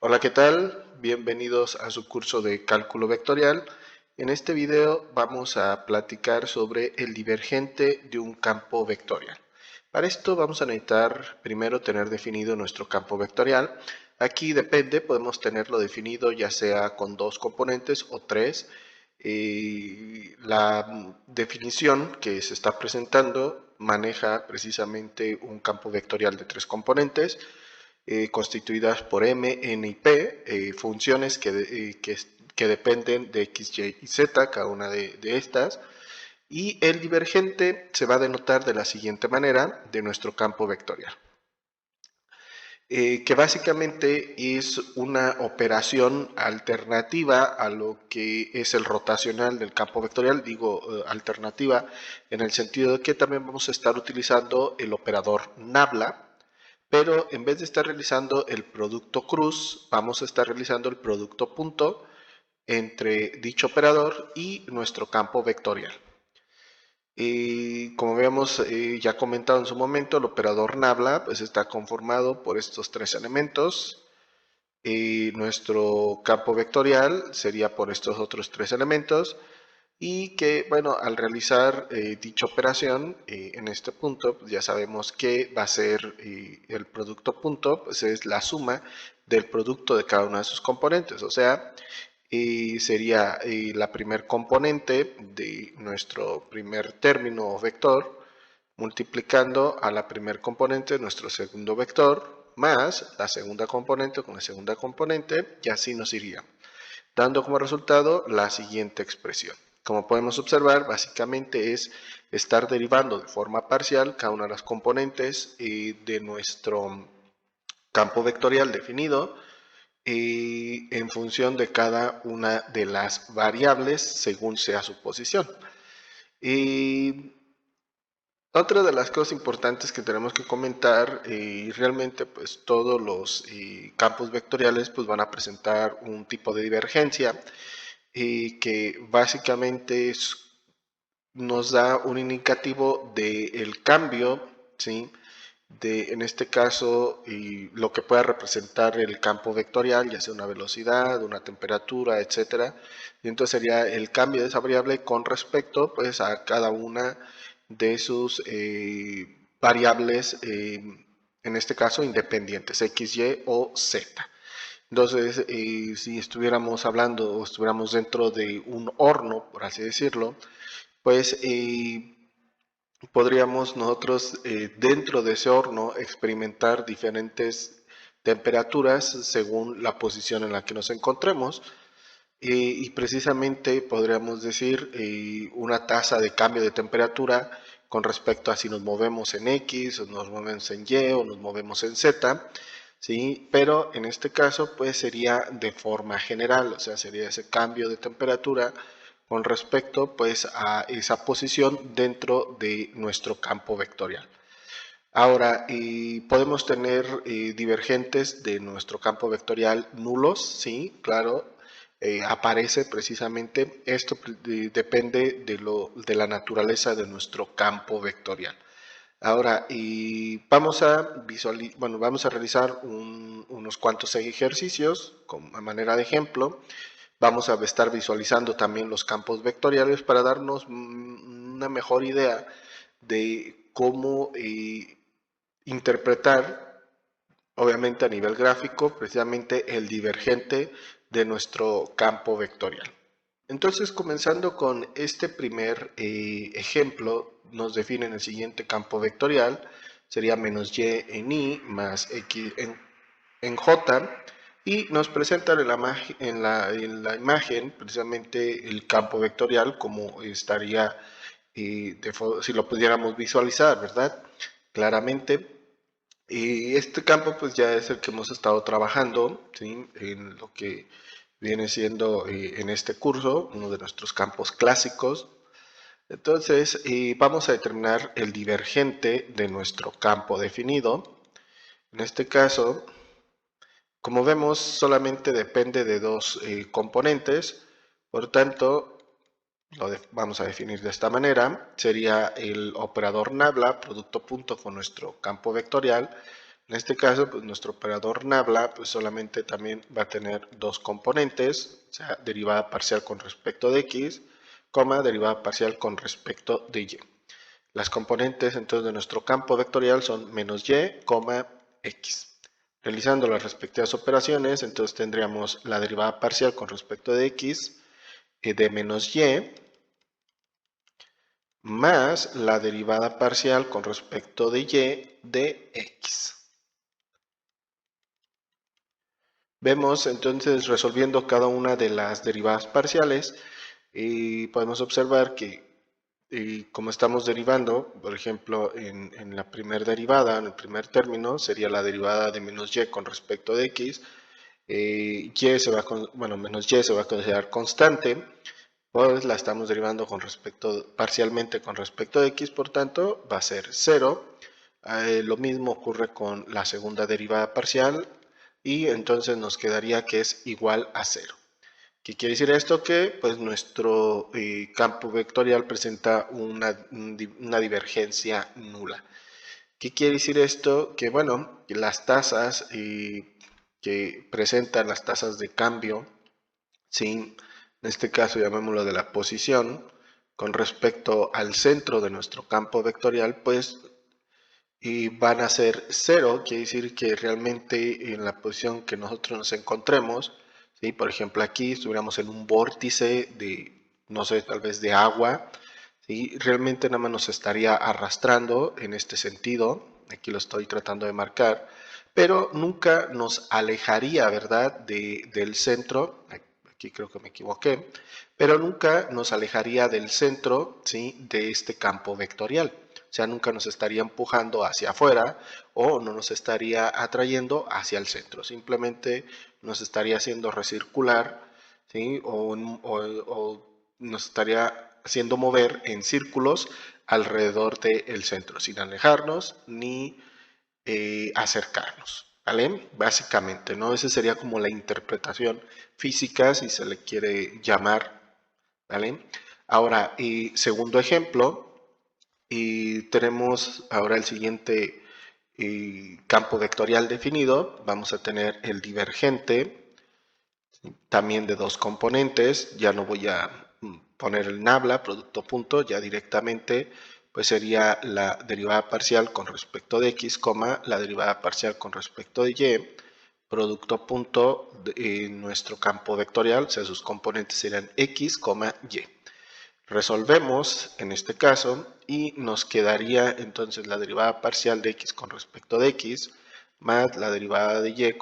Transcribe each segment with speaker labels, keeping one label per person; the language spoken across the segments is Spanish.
Speaker 1: Hola, ¿qué tal? Bienvenidos a su curso de cálculo vectorial. En este video vamos a platicar sobre el divergente de un campo vectorial. Para esto vamos a necesitar primero tener definido nuestro campo vectorial. Aquí depende, podemos tenerlo definido ya sea con dos componentes o tres. La definición que se está presentando maneja precisamente un campo vectorial de tres componentes constituidas por M, N y P, funciones que dependen de X, Y y Z, cada una de estas, y el divergente se va a denotar de la siguiente manera de nuestro campo vectorial. Que básicamente es una operación alternativa a lo que es el rotacional del campo vectorial, digo alternativa en el sentido de que también vamos a estar utilizando el operador nabla, pero en vez de estar realizando el producto cruz, vamos a estar realizando el producto punto entre dicho operador y nuestro campo vectorial. Y como habíamos ya comentado en su momento, el operador nabla pues está conformado por estos tres elementos y nuestro campo vectorial sería por estos otros tres elementos y que, bueno, al realizar dicha operación en este punto, pues ya sabemos que va a ser el producto punto, pues es la suma del producto de cada una de sus componentes, o sea, sería la primer componente de nuestro primer término o vector, multiplicando a la primer componente de nuestro segundo vector, más la segunda componente con la segunda componente, y así nos iría dando como resultado la siguiente expresión. Como podemos observar, básicamente es estar derivando de forma parcial cada una de las componentes de nuestro campo vectorial definido en función de cada una de las variables según sea su posición. Y otra de las cosas importantes que tenemos que comentar, y realmente pues todos los campos vectoriales pues van a presentar un tipo de divergencia que básicamente nos da un indicativo del cambio, ¿sí? En este caso, lo que pueda representar el campo vectorial, ya sea una velocidad, una temperatura, etcétera. Y entonces sería el cambio de esa variable con respecto pues, a cada una de sus variables, en este caso independientes, X, Y o Z. Entonces, si estuviéramos hablando o estuviéramos dentro de un horno, por así decirlo, pues podríamos nosotros dentro de ese horno experimentar diferentes temperaturas según la posición en la que nos encontremos y precisamente podríamos decir una tasa de cambio de temperatura con respecto a si nos movemos en X, o nos movemos en Y o nos movemos en Z, ¿sí? Pero en este caso pues sería de forma general, o sea, sería ese cambio de temperatura con respecto pues a esa posición dentro de nuestro campo vectorial. Ahora, podemos tener divergentes de nuestro campo vectorial nulos, sí, claro, aparece precisamente, esto depende de la naturaleza de nuestro campo vectorial. Ahora, vamos a realizar unos cuantos ejercicios a manera de ejemplo. Vamos a estar visualizando también los campos vectoriales para darnos una mejor idea de cómo interpretar, obviamente a nivel gráfico, precisamente el divergente de nuestro campo vectorial. Entonces, comenzando con este primer ejemplo, nos definen el siguiente campo vectorial, sería menos y en i más x en j, y nos presentan en la imagen precisamente el campo vectorial como estaría, si lo pudiéramos visualizar, ¿verdad? Claramente. Y este campo pues ya es el que hemos estado trabajando, ¿sí? En lo que viene siendo en este curso, uno de nuestros campos clásicos. Entonces, vamos a determinar el divergente de nuestro campo definido. En este caso, como vemos, solamente depende de dos componentes, por tanto, vamos a definir de esta manera. Sería el operador nabla, producto punto con nuestro campo vectorial, En este caso, pues nuestro operador nabla pues solamente también va a tener dos componentes, o sea, derivada parcial con respecto de x, coma, derivada parcial con respecto de y. Las componentes entonces de nuestro campo vectorial son menos y, x. Realizando las respectivas operaciones, entonces tendríamos la derivada parcial con respecto de x de menos y más la derivada parcial con respecto de y de x. Vemos entonces resolviendo cada una de las derivadas parciales y podemos observar que como estamos derivando, por ejemplo, en la primera derivada, en el primer término, sería la derivada de menos y con respecto de x, menos y se va a considerar constante, pues la estamos derivando parcialmente con respecto de x, por tanto va a ser 0. Lo mismo ocurre con la segunda derivada parcial y entonces nos quedaría que es igual a 0. ¿Qué quiere decir esto? Que pues nuestro campo vectorial presenta una divergencia nula. ¿Qué quiere decir esto? Que bueno, las tasas que presentan las tasas de cambio, ¿sí? En este caso llamémoslo de la posición, con respecto al centro de nuestro campo vectorial, pues van a ser 0, quiere decir que realmente en la posición que nosotros nos encontremos, ¿sí? Por ejemplo aquí estuviéramos en un vórtice de, no sé, tal vez de agua, ¿sí? Realmente nada más nos estaría arrastrando en este sentido, aquí lo estoy tratando de marcar, pero nunca nos alejaría, ¿verdad?, del centro, aquí creo que me equivoqué, pero nunca nos alejaría del centro, ¿sí?, de este campo vectorial. O sea, nunca nos estaría empujando hacia afuera o no nos estaría atrayendo hacia el centro. Simplemente nos estaría haciendo recircular, ¿sí?, o nos estaría haciendo mover en círculos alrededor del centro, sin alejarnos ni acercarnos. ¿Vale? Básicamente, ¿no? Esa sería como la interpretación física, si se le quiere llamar. ¿Vale? Ahora, segundo ejemplo, y tenemos ahora el siguiente campo vectorial definido. Vamos a tener el divergente, también de dos componentes. Ya no voy a poner el nabla, producto punto, ya directamente pues sería la derivada parcial con respecto de x, la derivada parcial con respecto de y, producto punto de nuestro campo vectorial, o sea, sus componentes serían x, y. Resolvemos en este caso y nos quedaría entonces la derivada parcial de x con respecto de x más la derivada de y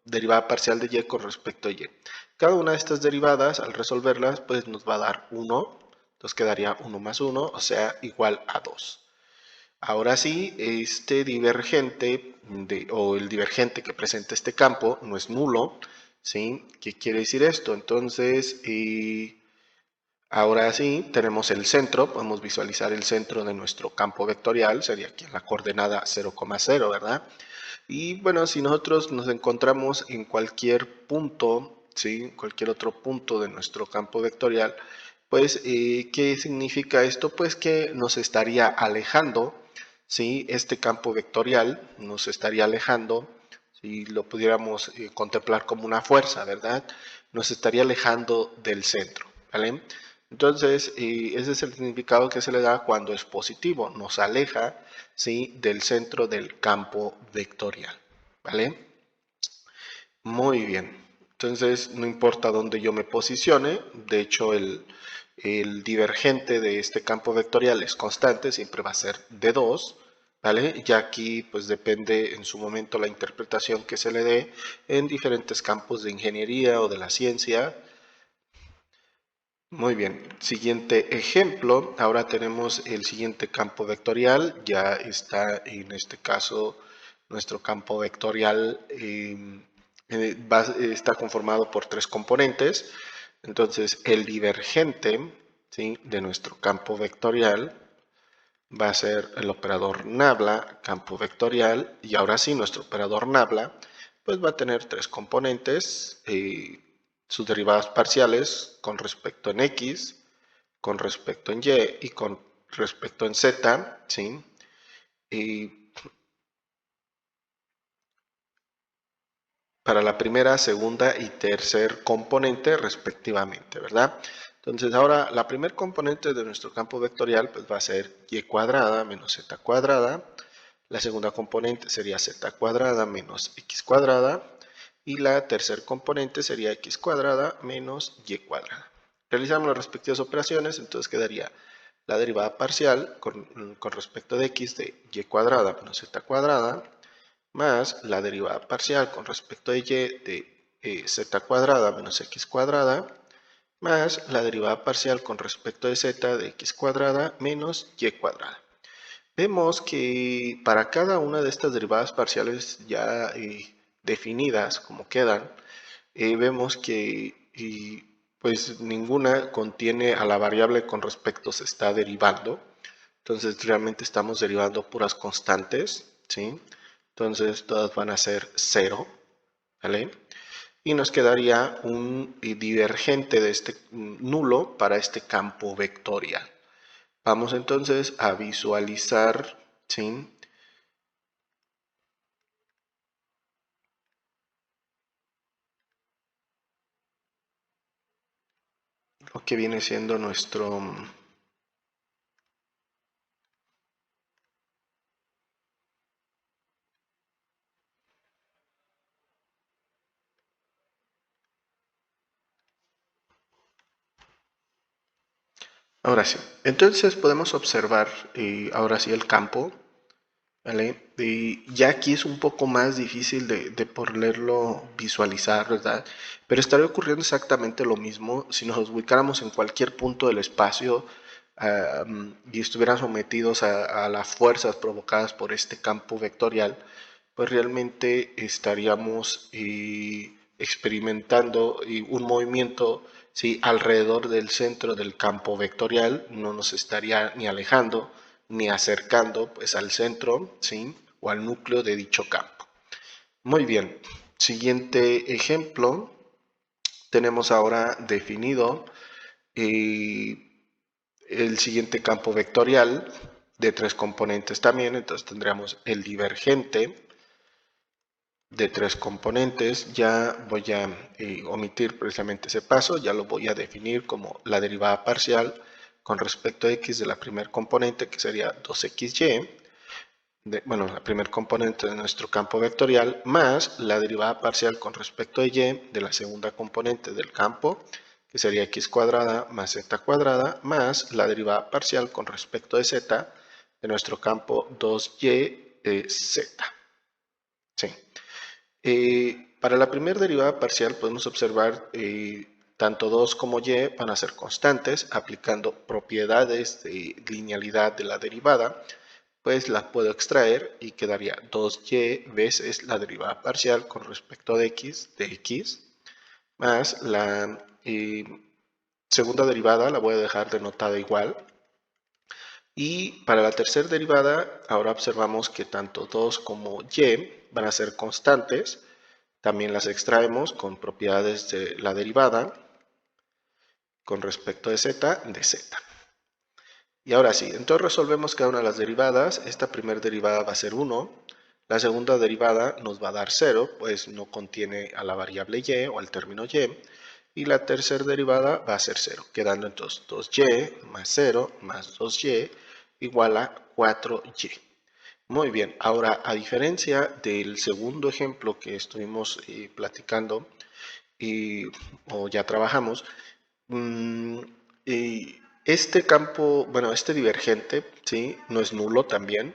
Speaker 1: derivada parcial de y con respecto a y. Cada una de estas derivadas, al resolverlas, pues nos va a dar 1, entonces quedaría 1 más 1, o sea, igual a 2. Ahora sí, este divergente o el divergente que presenta este campo no es nulo, ¿sí? ¿Qué quiere decir esto? Entonces, ahora sí, tenemos el centro, podemos visualizar el centro de nuestro campo vectorial, sería aquí en la coordenada 0,0, ¿verdad? Y bueno, si nosotros nos encontramos en cualquier punto, ¿sí? Cualquier otro punto de nuestro campo vectorial, pues, ¿qué significa esto? Pues que nos estaría alejando, ¿sí? Este campo vectorial nos estaría alejando, si lo pudiéramos contemplar como una fuerza, ¿verdad? Nos estaría alejando del centro, ¿vale? Entonces, ese es el significado que se le da cuando es positivo, nos aleja, ¿sí?, del centro del campo vectorial, ¿vale? Muy bien, entonces no importa dónde yo me posicione, de hecho el divergente de este campo vectorial es constante, siempre va a ser de 2, ¿vale? Ya aquí pues depende en su momento la interpretación que se le dé en diferentes campos de ingeniería o de la ciencia. Muy bien, siguiente ejemplo, ahora tenemos el siguiente campo vectorial, ya está en este caso nuestro campo vectorial está conformado por tres componentes, entonces el divergente, ¿sí?, de nuestro campo vectorial va a ser el operador nabla, campo vectorial, y ahora sí nuestro operador nabla pues va a tener tres componentes, sus derivadas parciales con respecto en x, con respecto en y y con respecto en z, ¿sí? Y para la primera, segunda y tercer componente respectivamente, ¿verdad? Entonces ahora la primer componente de nuestro campo vectorial pues va a ser y cuadrada menos z cuadrada. La segunda componente sería z cuadrada menos x cuadrada. Y la tercer componente sería x cuadrada menos y cuadrada. Realizamos las respectivas operaciones, entonces quedaría la derivada parcial con respecto de x de y cuadrada menos z cuadrada más la derivada parcial con respecto de y de z cuadrada menos x cuadrada más la derivada parcial con respecto de z de x cuadrada menos y cuadrada. Vemos que para cada una de estas derivadas parciales ya definidas como quedan, vemos que pues ninguna contiene a la variable con respecto se está derivando. Entonces realmente estamos derivando puras constantes, ¿sí? Entonces todas van a ser 0, ¿vale? Y nos quedaría un divergente de este nulo para este campo vectorial. Vamos entonces a visualizar, ¿sí?, lo que viene siendo nuestro... Ahora sí, entonces podemos observar ahora sí el campo, ¿vale? Y ya aquí es un poco más difícil de poderlo visualizar, ¿verdad? Pero estaría ocurriendo exactamente lo mismo si nos ubicáramos en cualquier punto del espacio y estuvieran sometidos a las fuerzas provocadas por este campo vectorial, pues realmente estaríamos experimentando un movimiento, ¿sí?, alrededor del centro del campo vectorial. No nos estaría ni alejando ni acercando pues al centro, ¿sí?, o al núcleo de dicho campo. Muy bien, siguiente ejemplo. Tenemos ahora definido el siguiente campo vectorial de 3 componentes también. Entonces tendríamos el divergente de 3 componentes. Ya voy a omitir precisamente ese paso, ya lo voy a definir como la derivada parcial con respecto a x de la primer componente, que sería 2xy, bueno, la primer componente de nuestro campo vectorial, más la derivada parcial con respecto a y de la segunda componente del campo, que sería x cuadrada más z cuadrada, más la derivada parcial con respecto de z de nuestro campo 2y z. Sí. Para la primera derivada parcial podemos observar tanto 2 como y van a ser constantes. Aplicando propiedades de linealidad de la derivada, pues la puedo extraer y quedaría 2y veces la derivada parcial con respecto de x, más la segunda derivada la voy a dejar denotada igual. Y para la tercera derivada, ahora observamos que tanto 2 como y van a ser constantes. También las extraemos con propiedades de la derivada con respecto de z, de z. Y ahora sí, entonces resolvemos cada una de las derivadas. Esta primera derivada va a ser 1. La segunda derivada nos va a dar 0, pues no contiene a la variable y o al término y. Y la tercera derivada va a ser 0, quedando entonces 2y más 0 más 2y igual a 4y. Muy bien, ahora a diferencia del segundo ejemplo que estuvimos platicando o ya trabajamos, este campo, bueno, este divergente, ¿sí?, no es nulo también,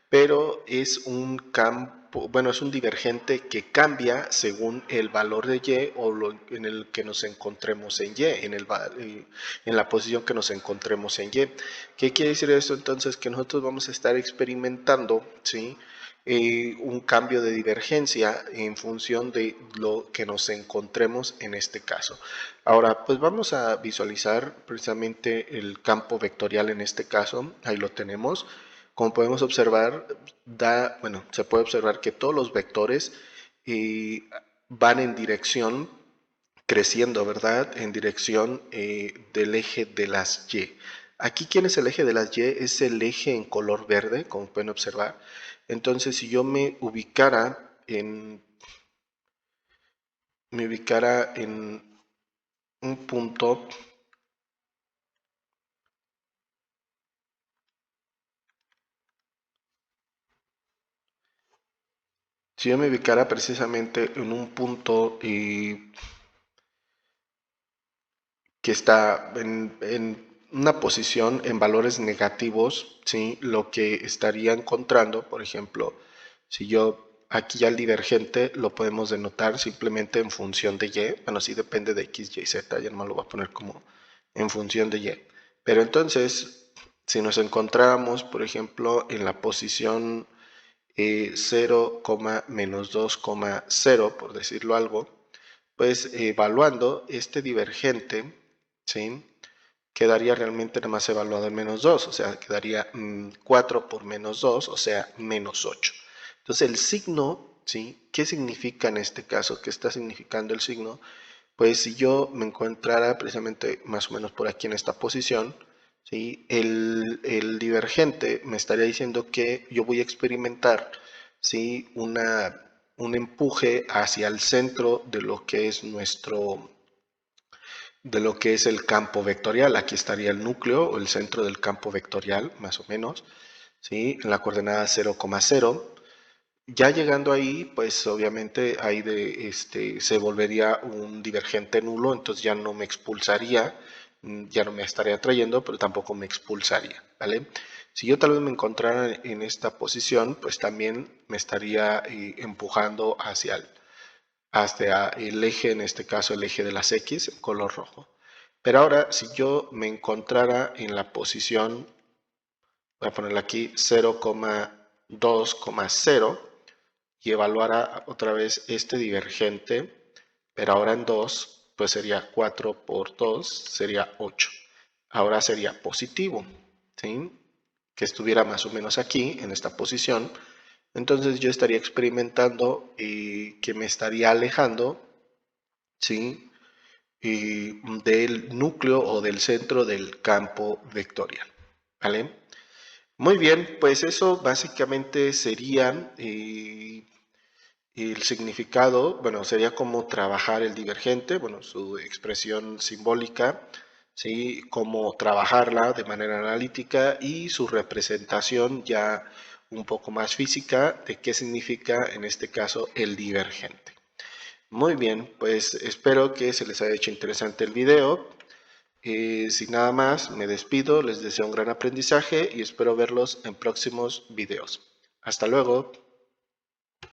Speaker 1: pero es un campo, bueno, es un divergente que cambia según el valor de y o en el que nos encontremos en y, en la posición que nos encontremos en y. ¿Qué quiere decir esto? Entonces que nosotros vamos a estar experimentando, ¿sí?, un cambio de divergencia en función de lo que nos encontremos en este caso. Ahora, pues vamos a visualizar precisamente el campo vectorial en este caso. Ahí lo tenemos. Como podemos observar, bueno, se puede observar que todos los vectores van en dirección creciendo, ¿verdad?, en dirección del eje de las y. Aquí, ¿quién es el eje de las y? Es el eje en color verde, como pueden observar. Entonces, si yo me ubicara en me ubicara en un punto si yo me ubicara precisamente en un punto que está en una posición en valores negativos, ¿sí? Lo que estaría encontrando, por ejemplo, si yo aquí ya el divergente lo podemos denotar simplemente en función de y, bueno, sí depende de x, y, z, ya no me lo voy a poner como en función de y. Pero entonces, si nos encontráramos, por ejemplo, en la posición 0, menos 2,0, por decirlo algo, pues evaluando este divergente, ¿sí? Quedaría realmente nada más evaluado en menos 2, o sea, quedaría 4 por menos 2, o sea, menos 8. Entonces el signo, ¿sí? ¿Qué significa en este caso? ¿Qué está significando el signo? Pues si yo me encontrara precisamente más o menos por aquí en esta posición, ¿sí? El divergente me estaría diciendo que yo voy a experimentar, ¿sí? Un empuje hacia el centro de lo que es de lo que es el campo vectorial. Aquí estaría el núcleo o el centro del campo vectorial, más o menos, ¿sí? En la coordenada 0,0. Ya llegando ahí, pues obviamente ahí se volvería un divergente nulo, entonces ya no me expulsaría, ya no me estaría atrayendo, pero tampoco me expulsaría, ¿vale? Si yo tal vez me encontrara en esta posición, pues también me estaría empujando hacia el eje, en este caso el eje de las X, en color rojo. Pero ahora, si yo me encontrara en la posición, voy a ponerle aquí 0,2,0 y evaluara otra vez este divergente, pero ahora en 2, pues sería 4 por 2, sería 8. Ahora sería positivo, ¿sí? Que estuviera más o menos aquí, en esta posición. Entonces yo estaría experimentando que me estaría alejando, ¿sí? Del núcleo o del centro del campo vectorial, ¿vale? Muy bien, pues eso básicamente sería el significado, bueno, sería como trabajar el divergente, bueno, su expresión simbólica, ¿sí? Cómo trabajarla de manera analítica y su representación ya un poco más física de qué significa en este caso el divergente. Muy bien, pues espero que se les haya hecho interesante el video. Sin nada más, me despido, les deseo un gran aprendizaje y espero verlos en próximos videos. Hasta luego.